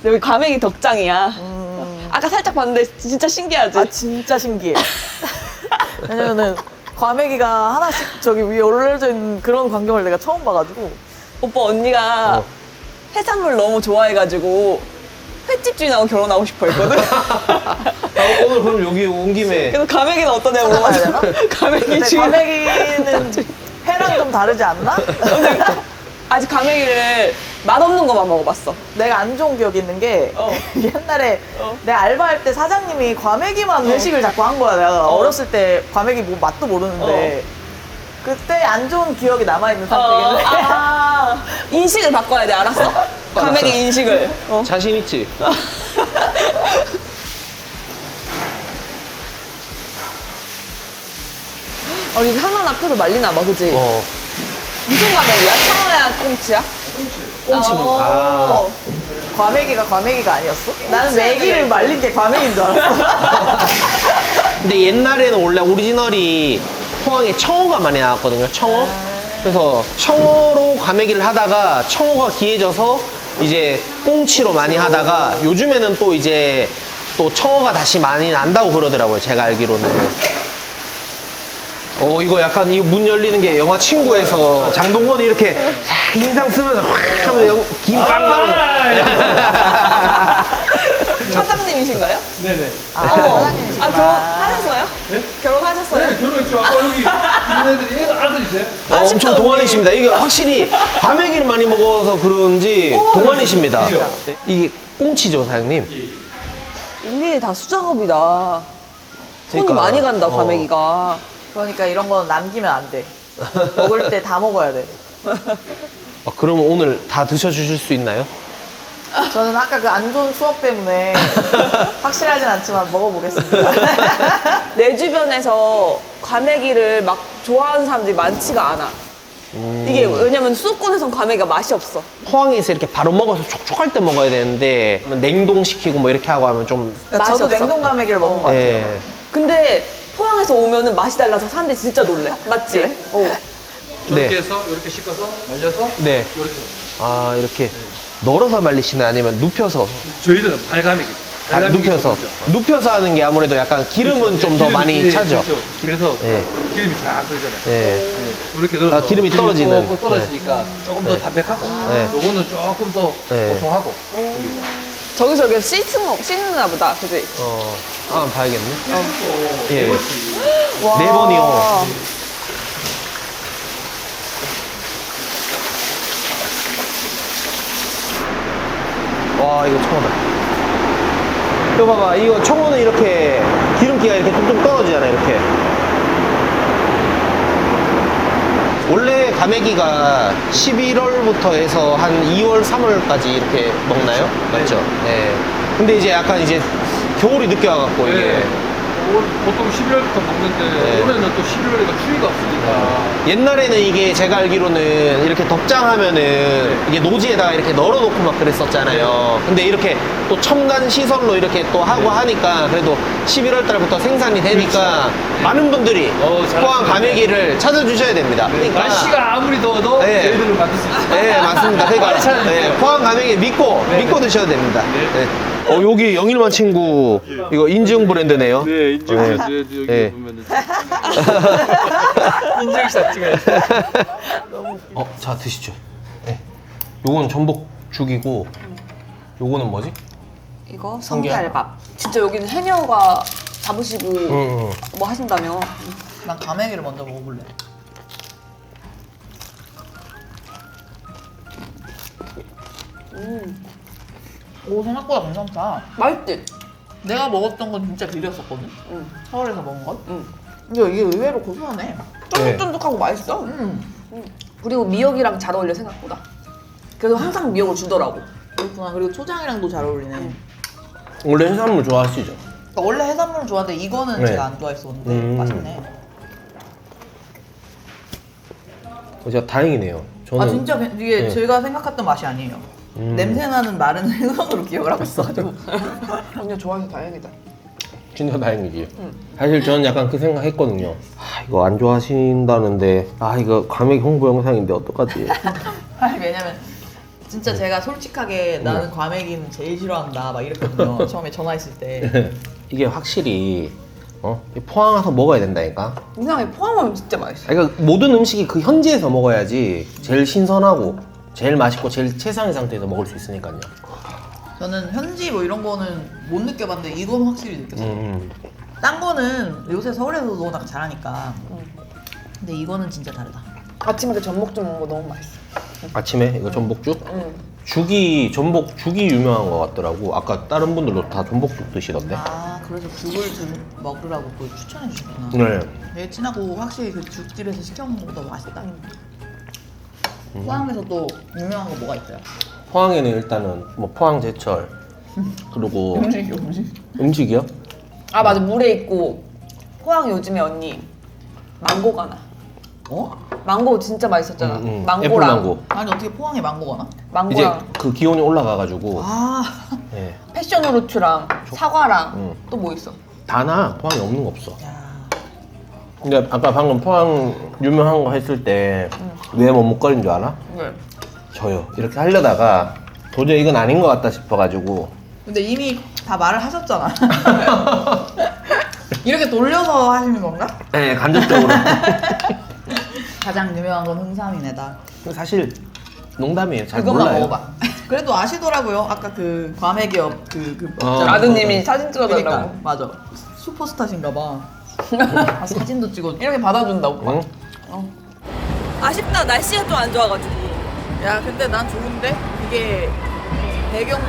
여기 과메기 덕장이야. 아까 살짝 봤는데 진짜 신기하지? 아 진짜 신기해. 왜냐면은 과메기가 하나씩 저기 위에 올려져 있는 그런 광경을 내가 처음 봐가지고. 오빠 언니가 해산물 너무 좋아해가지고 횟집 주인하고 결혼하고 싶어 했거든? 오늘 그럼 여기 온 김에 그래서 과메기는 어떤 애가 찾아봐야 되나? 물어봤어. 과메기 근데 주인. 과메기는 회랑 좀 다르지 않나? 아직 과메기를 맛없는 것만 먹어봤어. 내가 안 좋은 기억이 있는 게 어. 옛날에 어. 내가 알바할 때 사장님이 과메기만 회식을 자꾸 한 거야. 내가 어렸을 때 과메기 뭐 맛도 모르는데 그때 안 좋은 기억이 남아있는 상태겠네. 인식을 바꿔야 돼, 알았어? 과메기 인식을. 자신 있지? 이게 하나 앞에서 말리나 봐, 그지? 무슨 과메기야? 청어야, 꽁치야? 꽁치. 아. 과메기가 아니었어? 나는 메기를 말린 게 과메기인 줄 알았어. 근데 옛날에는 원래 오리지널이 포항에 청어가 많이 나왔거든요. 청어. 그래서 청어로 과메기를 하다가 청어가 귀해져서 이제 꽁치로 많이 하다가 요즘에는 또 이제 또 청어가 다시 많이 난다고 그러더라고요. 제가 알기로는. 이거 약간 이 문 열리는 게 영화 친구에서 장동건이 이렇게 싹 인상 쓰면서 확 하면 김빵 나오는. 사장님이신가요? 네네. 사장님이시구나. 결혼하셨어요? 네? 결혼하셨어요? 네, 결혼했죠. 아까 여기 있는 애들이 아들이세요? 엄청 동안이십니다. 이게 확실히 과메기를 많이 먹어서 그런지 동안이십니다. 이게 꽁치죠, 사장님? 이게 다 수작업이다. 손이 그러니까, 많이 간다, 과메기가. 그러니까 이런 건 남기면 안 돼. 먹을 때 다 먹어야 돼. 그러면 오늘 다 드셔주실 수 있나요? 저는 아까 그 안 좋은 추억 때문에 확실하진 않지만 먹어보겠습니다. 내 주변에서 과메기를 막 좋아하는 사람들이 많지가 않아. 이게 왜냐면 수도권에선 과메기가 맛이 없어. 포항에서 이렇게 바로 먹어서 촉촉할 때 먹어야 되는데 냉동시키고 뭐 이렇게 하고 하면 좀 그러니까 저도 맛이 없어. 냉동 과메기를 먹은 것 같아요. 예. 근데 포항에서 오면은 맛이 달라서 사람들이 진짜 놀래. 맞지? 그래? 이렇게 네. 해서 이렇게 씻어서 말려서 네. 이렇게. 아, 이렇게 널어서 말리시나요? 아니면 눕혀서? 저희들은 발가미기. 눕혀서. 눕혀서 하는 게 아무래도 약간 기름은 좀 더 많이 차죠. 그렇죠. 그래서 예. 기름이 쫙 흐르잖아요. 예. 네. 이렇게 넣어서 아, 기름이 떨어지는. 조금 떨어지니까 조금 더 네. 담백하고 네. 요거는 조금 더 네. 보송하고 저기서 이렇게 씻나 보다. 그지? 한번 봐야겠네. 예. 와. 네 번이요. 와, 이거 청어다. 이거 봐봐. 이거 청어는 이렇게 기름기가 이렇게 뚝뚝 떨어지잖아요. 이렇게. 원래 과메기가 11월부터 해서 한 2월, 3월까지 이렇게 먹나요? 맞죠? 네. 근데 이제 약간 이제 겨울이 늦게 와갖고 이게. 네. 보통 11월부터 먹는데 네. 올해는 또 11월이가 추위가 없으니까 옛날에는 이게 제가 알기로는 이렇게 덕장하면은 이게 노지에다가 이렇게 널어놓고 막 그랬었잖아요. 근데 이렇게 또 첨단 시설로 이렇게 또 하고 하니까 그래도 11월 달부터 생산이 되니까 많은 분들이 잘하시네요. 포항 과메기를 찾아주셔야 됩니다. 그러니까 날씨가 아무리 더워도 네. 저희들은 만들 수 있어요. 네, 맞습니다. 많이 그러니까 찾아주세요. 네, 포항 과메기 믿고 드셔야 됩니다. 네. 여기 영일만 친구 이거 인증 브랜드네요. 네, 인증샷 여기 네. 보면은 인증샷 찍어야지. 자 드시죠. 네. 요거는 전복죽이고 요거는 뭐지? 이거 성게알밥. 진짜 여기는 해녀가 잡으시고 뭐 하신다며. 난 과메기를 먼저 먹어볼래. 오 생각보다 괜찮다. 맛있지? 내가 먹었던 건 진짜 비렸었거든. 응. 서울에서 먹은 건. 응. 근데 이게 의외로 고소하네. 쫀득쫀득하고 맛있어. 그리고 미역이랑 잘 어울려 생각보다. 그래서 항상 미역을 주더라고. 그렇구나. 그리고 초장이랑도 잘 어울리네. 원래 해산물 좋아하시죠? 그러니까 원래 해산물은 좋아하는데 이거는 네. 제가 안 좋아했었는데 맛있네. 진짜 다행이네요. 저는 아 진짜 이게 네. 제가 생각했던 맛이 아니에요. 냄새나는 마른 생선으로 기억을 하고 있어가지고. 언니 좋아해서 다행이다. 진짜 다행이지. 사실 저는 약간 그 생각했거든요. 이거 안 좋아하신다는데 이거 과메기 홍보 영상인데 어떡하지? 아니 왜냐면 진짜 제가 솔직하게 나는 과메기는 제일 싫어한다 막 이랬거든요. 처음에 전화했을 때. 이게 확실히 이 포항 와서 먹어야 된다니까. 이상하게 포함하면 진짜 맛있어. 그러니까 모든 음식이 그 현지에서 먹어야지 제일 신선하고 제일 맛있고 제일 최상의 상태에서 먹을 수 있으니까요. 저는 현지 뭐 이런 거는 못 느껴봤는데 이건 확실히 느꼈어요. 딴 거는 요새 서울에서도 워낙 잘하니까. 근데 이거는 진짜 다르다. 아침에 그 전복죽 먹는 거 너무 맛있어. 아침에 이거 전복죽? 응. 전복죽이 유명한 것 같더라고. 아까 다른 분들도 다 전복죽 드시던데. 아 그래서 죽을 먹으라고 또 추천해 주셨구나. 네. 되게 진하고 확실히 그 죽집에서 시켜 먹는 것보다 맛있다. 포항에서 또 유명한 거 뭐가 있어요? 포항에는 일단은 뭐 포항 제철 그리고 음식이요? 아 맞아, 물에 있고 포항 요즘에 언니 망고가 나. 어? 망고 진짜 맛있었잖아. 망고랑 애플망고. 아니 어떻게 포항에 망고가 나? 이제 망고랑 그 기온이 올라가가지고 아 네. 패션 후르츠랑 사과랑 응. 또 뭐 있어? 다나 포항에 없는 거 없어. 야. 근데 아까 방금 포항 유명한 거 했을 때 왜 머뭇거린 줄 알아? 왜? 저요. 이렇게 하려다가 도저히 이건 아닌 것 같다 싶어가지고 근데 이미 다 말을 하셨잖아. 이렇게 돌려서 하시는 건가? 네, 간접적으로. 가장 유명한 건 홍삼이네다. 사실 농담이에요. 잘 그것만 몰라요. 먹어봐. 그래도 아시더라고요. 아까 그 과메기업 어. 아드님이 사진 찍어달라고. 그러니까 맞아. 슈퍼스타신가 봐. 아, 사진도 찍어. 이렇게 받아준다 오빠. 응? 아쉽다, 날씨가 좀 안 좋아가지고. 야 근데 난 좋은데 이게 배경도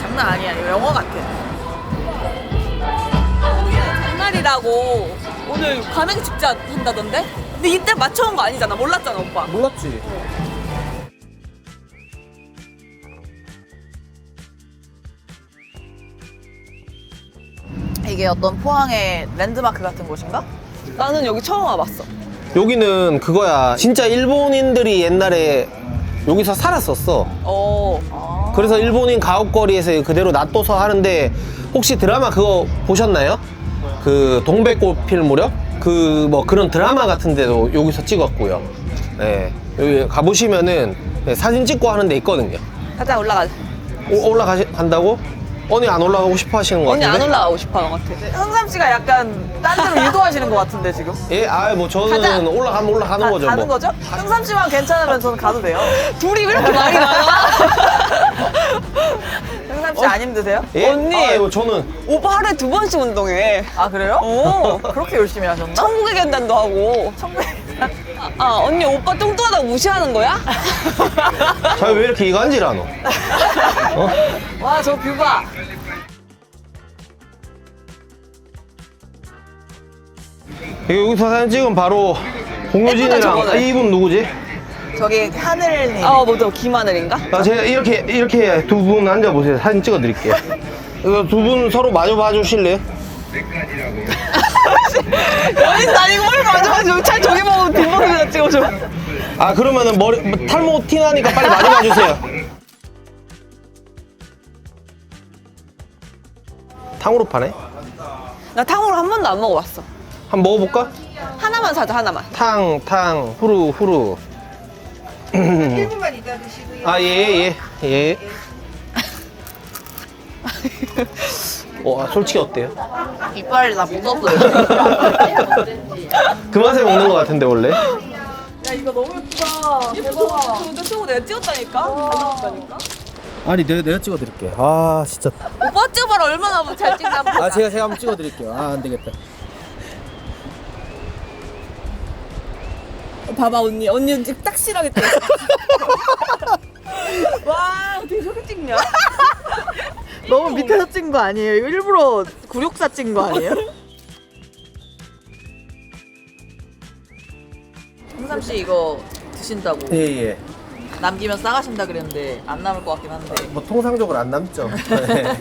장난 아니야. 이거 영화 같아. 장날이라고 오늘 과메기 축제 한다던데? 근데 이때 맞춰온 거 아니잖아. 몰랐잖아 오빠. 몰랐지. 이게 어떤 포항의 랜드마크 같은 곳인가? 나는 여기 처음 와봤어. 여기는 그거야. 진짜 일본인들이 옛날에 여기서 살았었어. 그래서 일본인 가옥거리에서 그대로 놔둬서 하는데 혹시 드라마 그거 보셨나요? 그 동백꽃 필 무렵? 그 뭐 그런 드라마 같은 데도 여기서 찍었고요. 네. 여기 가보시면은 네, 사진 찍고 하는 데 있거든요. 가자, 올라가자. 간다고? 언니 안 올라가고 싶어 하시는 것 언니 같은데? 안 올라가고 싶어 하는 것 같아. 흥삼 씨가 약간 딴 데로 유도하시는 것 같은데 지금. 예? 뭐 저는 가자. 올라가면 올라가는 거죠. 가는 뭐. 거죠? 흥삼 씨만 괜찮으면 저는 가도 돼요. 둘이 왜 이렇게 말이 많아? 흥삼 씨 안 힘드세요? 예? 언니. 저는 오빠 하루에 2번씩 운동해. 아 그래요? 어. 그렇게 열심히 하셨나? 천국의 계단도 하고. 언니 오빠 뚱뚱하다고 무시하는 거야? 잘 왜 이렇게 이간질하노? 와 저 뷰 봐. 여기서 사진 찍으면 바로 예쁘다, 공효진이랑 저거는. 이분 누구지? 저기 하늘님. 뭐죠? 김하늘인가? 제가 이렇게 두 분 앉아보세요. 사진 찍어드릴게요. 이거 두 분 서로 마주 봐주실래요? 연인 다니고 머리 마주마주 차 저기 보고 뒷모습이나 찍어줘. 그러면은 머리 탈모 티 나니까 빨리 마주 봐주세요. 탕후루 파네? 나 탕후루 한 번도 안 먹어봤어. 한번 먹어볼까? 하나만 사자, 하나만. 후루. 1분만 이따 드시고요. 예. 솔직히 어때요? 이빨 다 묻었어요. 그 맛에 먹는 것 같은데 원래? 야 이거 너무 예쁘다. 예쁘다. 저 친구 내가 찍었다니까? 잘 나왔다니까? 아니 내가 찍어드릴게요. 아 진짜. 오빠 찍어봐라, 얼마나 잘 찍나 한번 보자. 제가 한번 찍어드릴게요. 안 되겠다. 봐봐, 언니 지금 딱 실하겠다. 와, 어떻게 저렇게 찍냐? 너무 밑에서 찍은 거 아니에요? 이거 일부러 굴욕사 찍은 거 아니에요? 흥삼 씨 이거 드신다고 예. 남기면 싸가신다 그랬는데 안 남을 것 같긴 한데. 뭐 통상적으로 안 남죠. 네.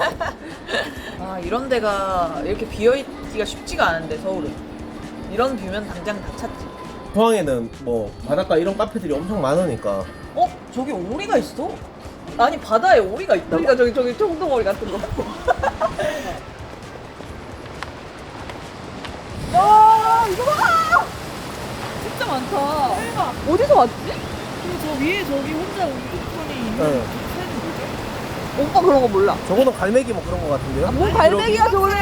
아 이런 데가 이렇게 비어있기가 쉽지가 않은데 서울은. 이런 뷰면 당장 다 찾지. 포항에는 뭐 바닷가 이런 카페들이 엄청 많으니까. 저기 오리가 있어? 아니 바다에 오리가 있다고? 그러니까 저기 청동오리 같은 거. 와, 이거 봐! 진짜 많다. 대박. 어디서 왔지? 저 위에 저기 혼자 우리 네. 오빠 그런 거 몰라. 저거는 갈매기 뭐 그런 거 같은데요? 뭔 갈매기야 저래.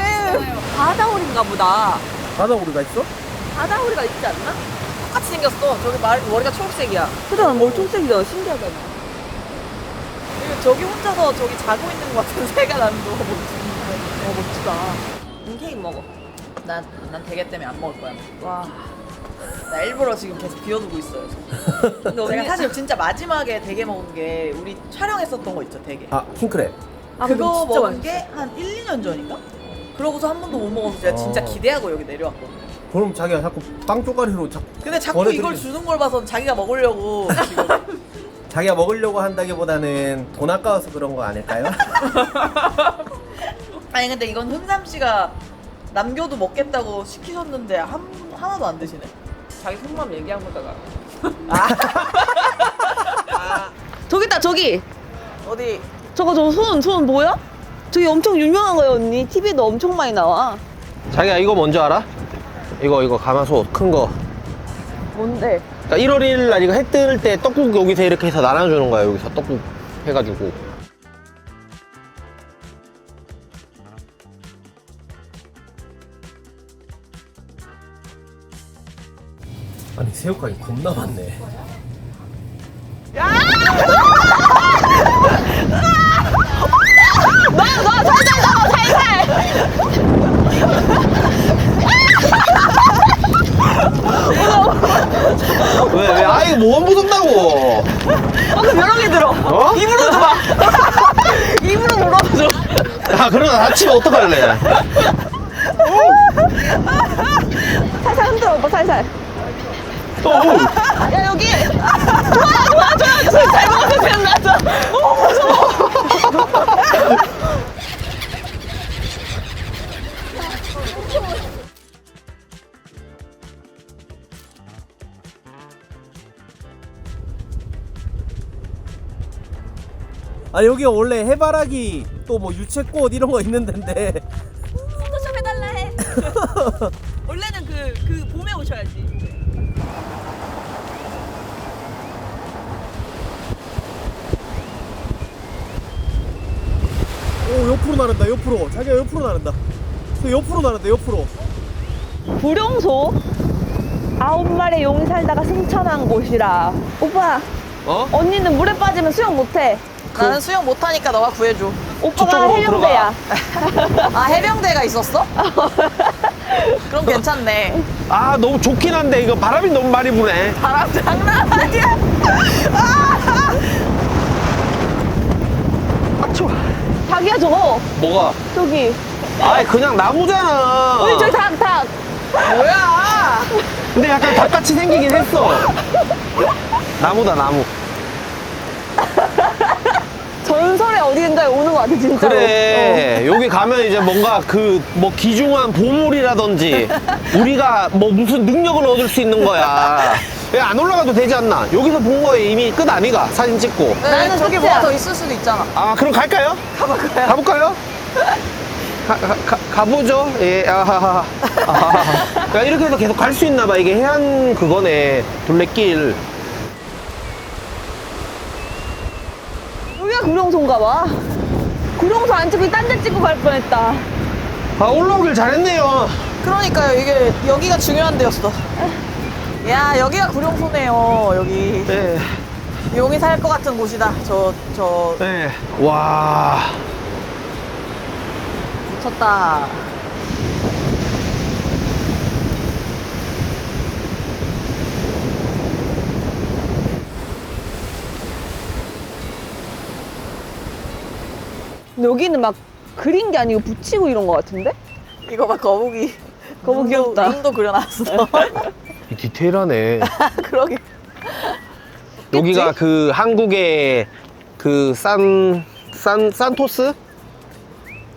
바다오리인가 보다. 바다오리가 있어? 바다오리가 있지 않나? 똑같이 생겼어. 저기 머리가 초록색이야. 그잖아, 뭘 초록색이잖아. 신기하잖아. 그리고 저기 혼자서 저기 자고 있는 것 같은 새가 나는 거 멋지다. 케이크 먹어. 난 대게 때문에 안 먹을 거야. 와. 나 일부러 지금 계속 비워두고 있어요. 근데 제가 사실 진짜 마지막에 대게 먹은 게 우리 촬영했었던 거 있죠, 대게. 아 킹크랩. 그거 진짜 먹은 맛있어. 게 한 1, 2년 전인가? 그러고서 한 번도 못 먹어서 제가 진짜 어. 기대하고 여기 내려왔거든. 그럼 자기가 자꾸 빵 쪼가리로 근데 자꾸 보내드리겠- 이걸 주는 걸 봐서 자기가 먹으려고 지금. 자기가 먹으려고 한다기보다는 돈 아까워서 그런 거 아닐까요? 아니 근데 이건 흥삼 씨가 남겨도 먹겠다고 시키셨는데 하나도 안 드시네. 자기 속마음 얘기한 거다가. 저기 있다, 저기. 어디? 저거 손 보여? 저기 엄청 유명한 거예요, 언니. TV도 엄청 많이 나와. 자기야 이거 뭔지 알아? 이거 가마솥 큰 거. 뭔데? 그러니까 1월 1일 날 이거 해 뜰 때 떡국 여기서 이렇게 해서 나눠주는 거야. 여기서 떡국 해가지고. 아니 새우깡이 겁나 많네. 왜? 아 이거 뭐가 무섭다고? 그 벼락이 들어. 어? 입으로 줘봐. 입으로 물어줘. 아 그러다 다치면 어떡할래? 살살 흔들어, 오빠 살살. 또 야, 여기. 좋아. 잘 먹어서 생각나죠? 무서워. 아 여기가 원래 해바라기 또 뭐 유채꽃 이런 거 있는 데인데 포토샵 해달라 해. 원래는 그 봄에 오셔야지. 오 옆으로 나른다 옆으로 자기가 옆으로 나른다 그 옆으로 나른다 옆으로. 구룡소 9마리 용이 살다가 승천한 곳이라. 오빠, 어? 언니는 물에 빠지면 수영 못해. 나는 수영 못하니까 너가 구해줘. 오빠가 저쪽으로 해병대야. 아 해병대가 있었어? 그럼 괜찮네. 아 너무 좋긴 한데 이거 바람이 너무 많이 부네. 바람 장난 아니야. 아 추워. 닭이야 저거. 뭐가? 저기. 아이 그냥 나무잖아. 우리 저기 닭. 뭐야? 근데 약간 닭같이 생기긴 했어. 나무다 나무. 전설의 어디인가에 오는 것 같아 진짜로. 그래 여기 가면 이제 뭔가 그 뭐 귀중한 보물이라든지 우리가 뭐 무슨 능력을 얻을 수 있는 거야. 왜 안 올라가도 되지 않나? 여기서 본 거에 이미 끝 아니가? 사진 찍고. 나는 저기 끝이야. 뭐가 더 있을 수도 있잖아. 아 그럼 갈까요? 가볼까요? 가볼까요? 가보죠. 예. 아하하. 아하하. 야, 이렇게 해서 계속 갈 수 있나 봐. 이게 해안 그거네. 둘레길. 여기가 구룡소인가 봐. 구룡소 안 찍고 딴 데 찍고 갈 뻔했다. 아 올라오길 잘했네요. 그러니까요. 이게 여기가 중요한 데였어. 야 여기가 구룡소네요. 여기 네. 용이 살 것 같은 곳이다. 저 네. 와. 미쳤다. 여기는 막 그린 게 아니고 붙이고 이런 거 같은데? 이거 봐 거북이. 너무 귀엽다. 눈도 그려놨어. 디테일하네. 그러게. 여기가 그 한국의 그 산토스?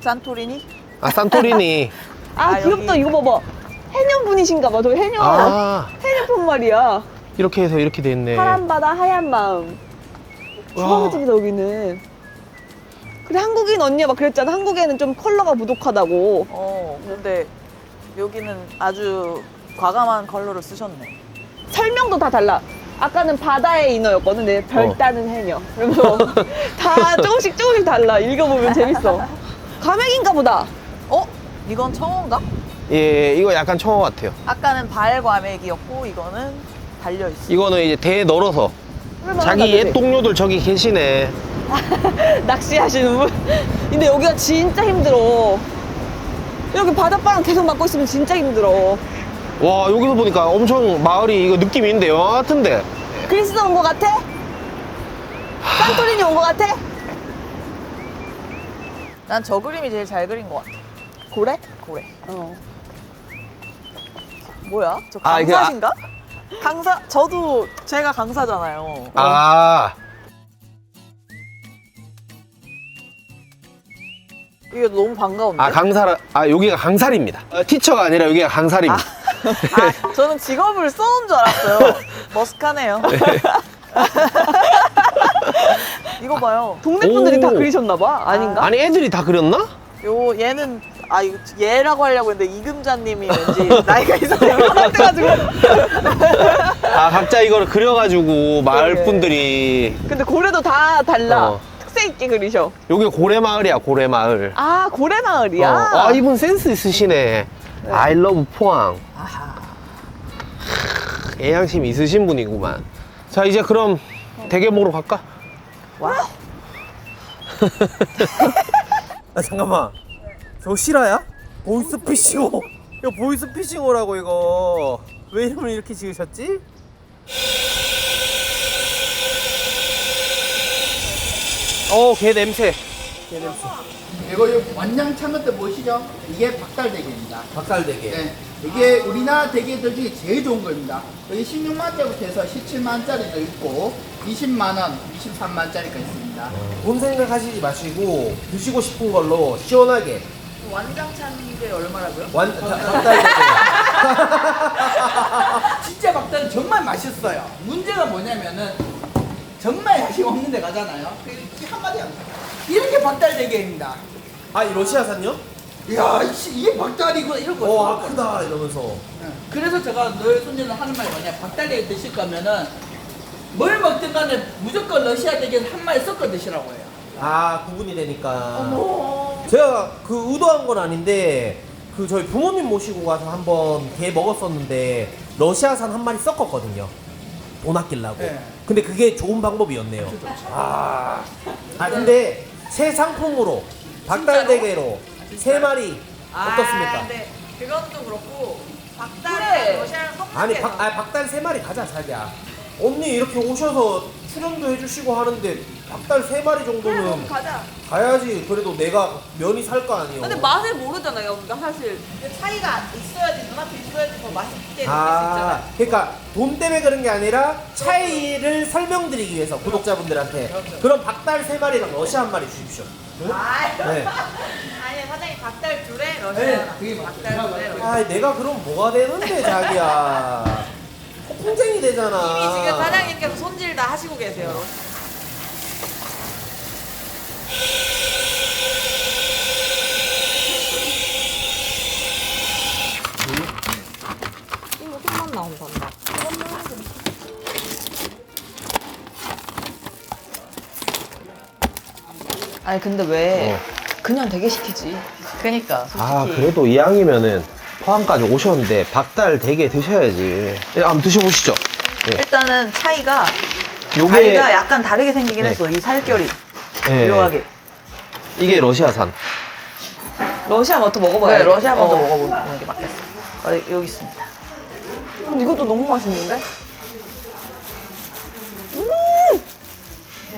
산토리니? 아 산토리니. 아, 귀엽다. 여기. 이거 봐봐. 해녀 분이신가 봐. 저 해녀. 아 해녀폰 말이야. 이렇게 해서 이렇게 돼 있네. 파란 바다 하얀 마음. 주황색이다 여기는. 그래 한국인 언니가 막 그랬잖아. 한국에는 좀 컬러가 부족하다고. 근데 여기는 아주 과감한 컬러를 쓰셨네. 설명도 다 달라. 아까는 바다의 인어였거든. 내 별따는 해녀. 그러면서 다 조금씩 달라. 읽어보면 재밌어. 가맥인가 보다. 이건 청어인가? 예, 이거 약간 청어 같아요. 아까는 발과맥이었고 이거는 달려있어. 이거는 이제 대에 널어서 자기 옛 동료들 저기 계시네. 낚시하시는 분. 근데 여기가 진짜 힘들어. 이렇게 바닷바람 계속 맞고 있으면 진짜 힘들어. 와, 여기서 보니까 엄청 마을이 이거 느낌이 있는데 영화 같은데. 그리스 온 거 같아? 산토리니 온 거 같아? 난 저 그림이 제일 잘 그린 것 같아. 고래? 고래. 어. 뭐야? 저 아, 이게 강사신가? 강사, 저도 제가 강사잖아요. 아, 이게 너무 반가운데? 여기가 강살입니다. 티처가 아니라 여기가 강살입니다. 저는 직업을 써온 줄 알았어요. 머쓱하네요. 이거 봐요. 동네 분들이 오. 다 그리셨나봐? 아닌가? 아니, 애들이 다 그렸나? 얘는, 이거 얘라고 하려고 했는데 이금자님이 왠지 나이가 있어서 것 같아가지고. 아, 각자 이거를 그려가지고 마을 그러게. 분들이. 근데 고래도 다 달라. 어. 특색 있게 그리셔. 여기 고래마을이야, 고래마을. 아, 고래 마을이야? 아, 이분 센스 있으시네. I love 포항. 애양심 있으신 분이구만. 자, 이제 그럼 대게 먹으러 갈까? 와. 아 잠깐만. 저거 실화야? 보이스피싱호. 이거 보이스피싱호라고 이거. 왜 이름을 이렇게 지으셨지? 개 냄새. 개 냄새. 이거 완장 창업 때 보시죠? 이게 박달대게입니다. 박살대게. 네. 이게 우리나라 대게들 중에 제일 좋은 겁니다. 여기 16만짜리부터 해서 17만짜리도 있고 20만원, 23만짜리가 있습니다. 돈 생각하시지 마시고 드시고 싶은 걸로 시원하게. 완장찬 게 얼마라고요? 박살대게. 진짜 박달은 정말 맛있어요. 문제가 뭐냐면은 정말 야식 없는 데 가잖아요. 이게 한마디 안 돼요. 이렇게 박달대게입니다. 아, 이 러시아산요? 이야, 이게 박달이구나 이런 거. 크다 이러면서. 그래서 제가 늘 손님들 하는 말이 뭐냐, 박달대게 드실 거면은 뭘 먹든 간에 무조건 러시아 대게는 한 마리 섞어 드시라고 해요. 아, 구분이 되니까. 제가 그 의도한 건 아닌데 그 저희 부모님 모시고 가서 한번 게 먹었었는데 러시아산 한 마리 섞었거든요. 돈 아끼려고. 네. 근데 그게 좋은 방법이었네요. 근데 새 상품으로 박달대게로 세 마리 어떻습니까? 근데 그건 좀 그렇고 그래. 박달이랑 러시아랑 섞는 아니 게 박달 세 마리 가자 자기야. 언니 이렇게 오셔서 출연도 해주시고 하는데 박달 세 마리 정도는 가자. 가야지. 그래도 내가 면이 살 거 아니에요. 근데 맛을 모르잖아요, 우리가 사실. 차이가 있어야지, 눈앞에 있어야지 더 맛있게 느낄 수 있잖아. 그러니까 돈 때문에 그런 게 아니라 차이를 설명드리기 위해서 구독자분들한테. 그럼 박달 세 마리랑 러시아 한 마리 주십시오. 네. 아니 사장님 박달 둘에 러시아 박달 둘에 러시아. 아, 내가 그럼 뭐가 되는데 자기야. 폭풍쟁이 되잖아. 이미 지금 사장님께서 손질 다 하시고 계세요. 이거 흰맛 나온단다. 아니 근데 왜 그냥 되게 시키지? 그니까 솔직히 아, 그래도 이왕이면은 포항까지 오셨는데 박달 대게 드셔야지. 한번 드셔보시죠. 일단은 차이가 요게 다리가 약간 다르게 생기긴 네. 했어. 이 살결이 예, 묘하게. 이게 러시아산. 러시아 맛도 먹어봐야 네, 돼. 러시아 먼저 먹어보는 게 맞겠어. 여기 있습니다. 이것도 너무 맛있는데?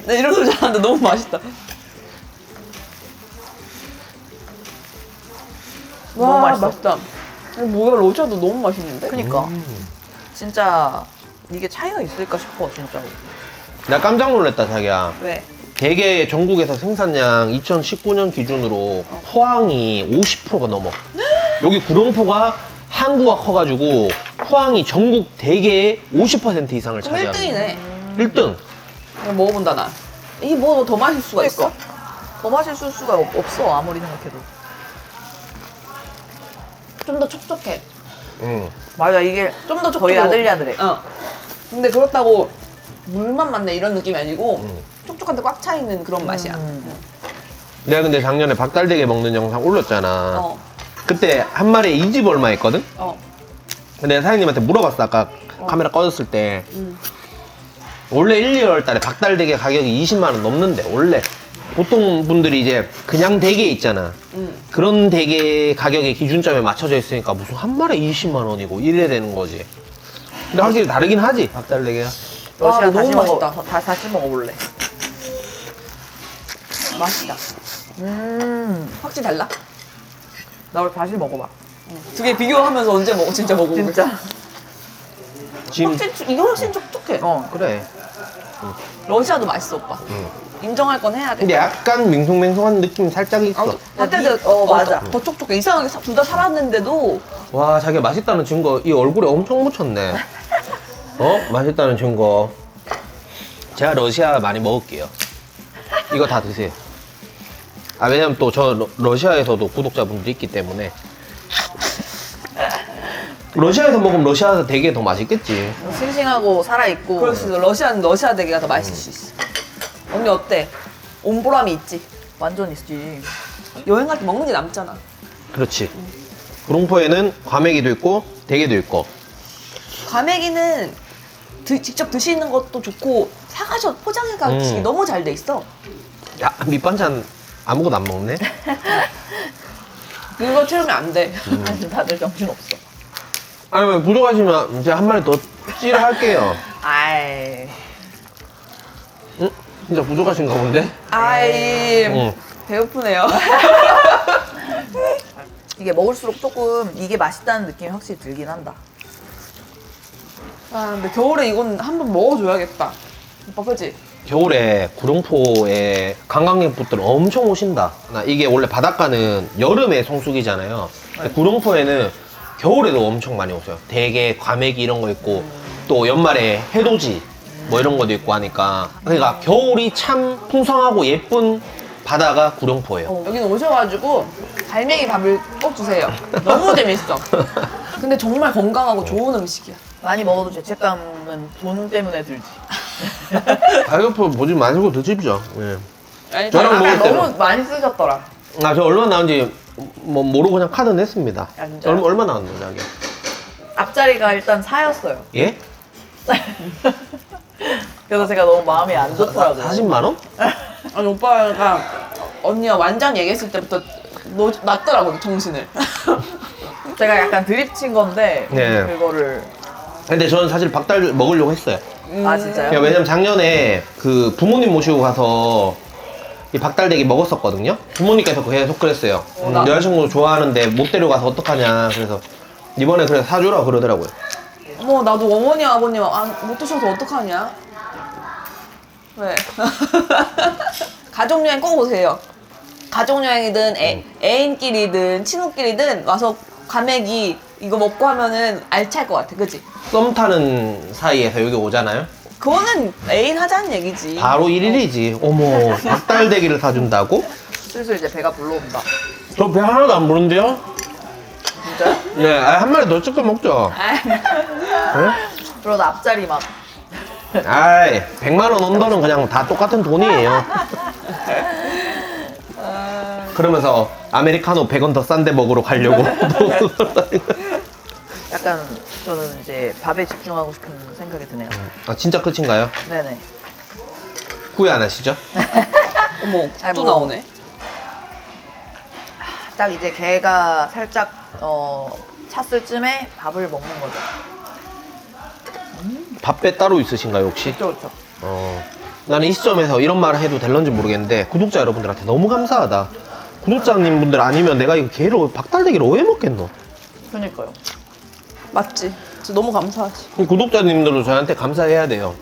나 이런 거 잘하는데 너무 맛있다. 너무 와, 맛있어. 맛있다. 이거 뭐야, 러시아도 너무 맛있는데? 그니까 진짜 이게 차이가 있을까 싶어 진짜로. 나 깜짝 놀랐다, 자기야. 왜? 대게 전국에서 생산량 2019년 기준으로 포항이 50%가 넘어. 여기 구룡포가 항구가 커가지고 포항이 전국 대게의 50% 이상을 그럼 차지하는 1등이네. 1등. 이거 먹어본다, 나. 이게 뭐 더 맛있을 수가 있어? 더 맛있을 수가 없어 아무리 생각해도. 좀 더 촉촉해. 응. 맞아 이게 좀 더 거의 촉촉해. 아들야들해. 어. 근데 그렇다고 물만 맞네 이런 느낌이 아니고 촉촉한데 꽉 차 있는 그런 맛이야. 내가 근데 작년에 박달대게 먹는 영상 올렸잖아. 어. 그때 한 마리에 이 집 얼마 했거든? 어. 근데 내가 사장님한테 물어봤어. 아까 카메라 꺼졌을 때. 원래 1, 2월 달에 박달대게 가격이 20만 원 넘는데 원래 보통 분들이 이제 그냥 대게 있잖아. 그런 대게 가격의 기준점에 맞춰져 있으니까 무슨 한 마리에 20만 원이고 이래야 되는 거지. 근데 확실히 다르긴 하지 박달대게가. 러시아 너무 다시 맛있다. 다시 먹어볼래. 맛있다. 확실히 달라? 나 우리 다시 먹어봐. 두 개 비교하면서 언제 먹어? 진짜 먹어볼게. 진짜. 지금 확실히 이거 훨씬 촉촉해. 그래. 러시아도 맛있어 오빠. 인정할 건 해야 돼. 근데 약간 맹송맹송한 느낌 살짝 있어. 그때도 맞아. 더 촉촉해. 이상하게 둘 다 살았는데도 와, 자기가 맛있다는 증거 이 얼굴에 엄청 묻혔네. 맛있다는 증거. 제가 러시아 많이 먹을게요. 이거 다 드세요. 왜냐면 또 저 러시아에서도 구독자분들이 있기 때문에. 러시아에서 먹으면 러시아에서 되게 더 맛있겠지. 싱싱하고 살아있고. 그럴 수 있어. 러시아는 러시아 대게가 더 맛있을 수 있어. 언니 어때? 온 보람이 있지. 완전 있지. 여행 갈 때 먹는 게 남잖아. 그렇지. 구롱포에는 과메기도 있고 대게도 있고. 과메기는 직접 드시는 것도 좋고 사가셔 포장해 가시기 너무 잘 돼 있어. 야, 밑반찬 아무것도 안 먹네. 그거 채우면 안 돼. 다들 정신없어. 아니면 부족하시면 제가 한 마리 더 찌를할게요. 아이. 응? 진짜 부족하신가 본데? 아이 응. 배고프네요. 이게 먹을수록 조금 이게 맛있다는 느낌이 확실히 들긴 한다. 근데 겨울에 이건 한번 먹어줘야겠다. 오빠 그지? 겨울에 구룡포에 관광객분들 엄청 오신다. 이게 원래 바닷가는 여름에 성수기잖아요. 근데 구룡포에는 겨울에도 엄청 많이 오세요. 대게, 과메기 이런 거 있고 또 연말에 해돋이 뭐 이런 것도 있고 하니까 그러니까 겨울이 참 풍성하고 예쁜 바다가 구룡포예요. 여기는 오셔가지고 갈매기 밥을 꼭 주세요. 너무 재밌어. 근데 정말 건강하고 좋은 음식이야. 많이 먹어도 죄책감은 돈 때문에 들지. 가격표 보지 마시고 드십시오. 예. 아니, 저랑 먹을 때는 너무 많이 쓰셨더라. 저 얼마 나온지 뭐 모르고 그냥 카드 냈습니다. 아, 진짜요? 얼마 나왔는데 이게? 앞자리가 일단 4였어요. 예? 그래서 제가 너무 마음이 안 좋더라고요. 40만 원? 아니 오빠가 언니가 완전 얘기했을 때부터 놨더라고 정신을. 제가 약간 드립친 건데 네. 그거를 근데 저는 사실 박달 먹으려고 했어요. 아 진짜요? 왜냐면 작년에 그 부모님 모시고 가서 이 박달대기 먹었었거든요. 부모님께서 계속 그랬어요. 여자친구 좋아하는데 못 데려가서 어떡하냐. 그래서 이번에 그래 사주라고 그러더라고요. 뭐 나도 어머니 아버님 못 드셔서 어떡하냐? 왜? 가족여행 꼭 오세요. 가족여행이든 애인끼리든 친구끼리든 와서 과메기 이거 먹고 하면은 알찰 것 같아, 그치? 썸 타는 사이에서 여기 오잖아요. 그거는 애인 하자는 얘기지. 바로 1일이지. 어머, 박달대기를 사준다고? 슬슬 이제 배가 불러온다. 저 배 하나도 안 부른데요? 진짜요? 네, 한 마리 더 찍어 먹죠. 그러다 앞자리 막 아이, 100만 원 언더는 그냥 다 똑같은 돈이에요. 그러면서 아메리카노 100원 더 싼 데 먹으러 가려고. 약간 저는 이제 밥에 집중하고 싶은 생각이 드네요. 진짜 끝인가요? 네네. 후회 안 하시죠? 어머, 아이, 또 뭐. 나오네. 딱 이제 개가 살짝 찼을 쯤에 밥을 먹는 거죠. 밥배 따로 있으신가요, 혹시? 그렇죠. 나는 이 시점에서 이런 말을 해도 될런지 모르겠는데 구독자 여러분들한테 너무 감사하다. 구독자님 분들 아니면 내가 이거 개로 박달대기를 왜 먹겠노? 그러니까요. 맞지? 진짜 너무 감사하지. 구독자님들도 저한테 감사해야 돼요.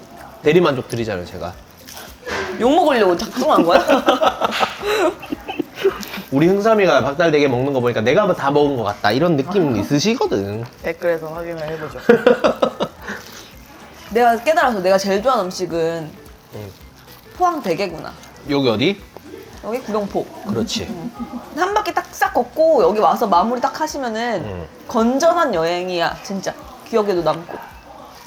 대리만족 드리잖아요, 제가. 욕 먹으려고 작정한 거야? 우리 흥삼이가 박달대게 먹는 거 보니까 내가 다 먹은 것 같다 이런 느낌 있으시거든. 댓글에서 확인을 해보죠. 내가 깨달아서 내가 제일 좋아하는 음식은 포항 대게구나. 여기 어디? 여기 구룡포. 그렇지. 한 바퀴 딱 싹 걷고 여기 와서 마무리 딱 하시면은 건전한 여행이야, 진짜. 기억에도 남고.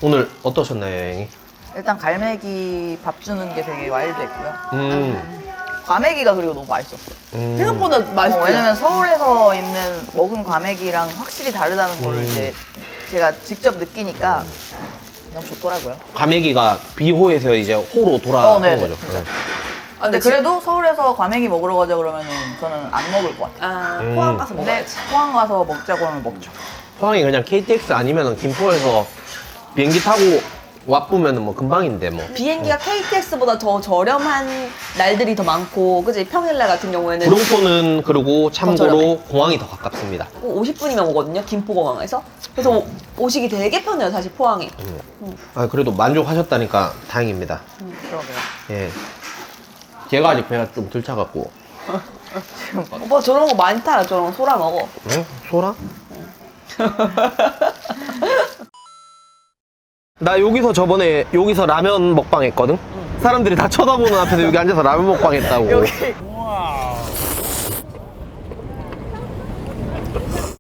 오늘 어떠셨나요, 여행이? 일단 갈매기 밥 주는 게 되게 와일드했고요. 음. 과메기가 그리고 너무 맛있었어요. 생각보다 맛있어요. 왜냐면 서울에서 있는 먹은 과메기랑 확실히 다르다는 거를 이제 제가 직접 느끼니까 너무 좋더라고요. 과메기가 비호에서 이제 호로 돌아온 네네, 거죠. 진짜. 네. 근데 그래도 서울에서 과메기 먹으러 가자 그러면은 저는 안 먹을 것 같아요. 아, 포항 가서 근데 먹어야지. 포항 가서 먹자고 하면 먹죠. 포항이 그냥 KTX 아니면 김포에서 비행기 타고 와보면 뭐 금방인데 뭐. 비행기가 KTX보다 더 저렴한 날들이 더 많고, 그지? 평일날 같은 경우에는 구룡포는 그리고 저렴해. 참고로 공항이 더 가깝습니다. 50분이면 오거든요, 김포공항에서. 그래서 오시기 되게 편해요, 사실 포항이. 아, 그래도 만족하셨다니까 다행입니다. 그러게요. 예. 제가 아직 배가 좀 덜 차갖고. 오빠 저런 거 많이 타요, 저런 거 소라 먹어. 응? 소라? 나 여기서 저번에 여기서 라면 먹방 했거든? 사람들이 다 쳐다보는 앞에서 여기 앉아서 라면 먹방 했다고.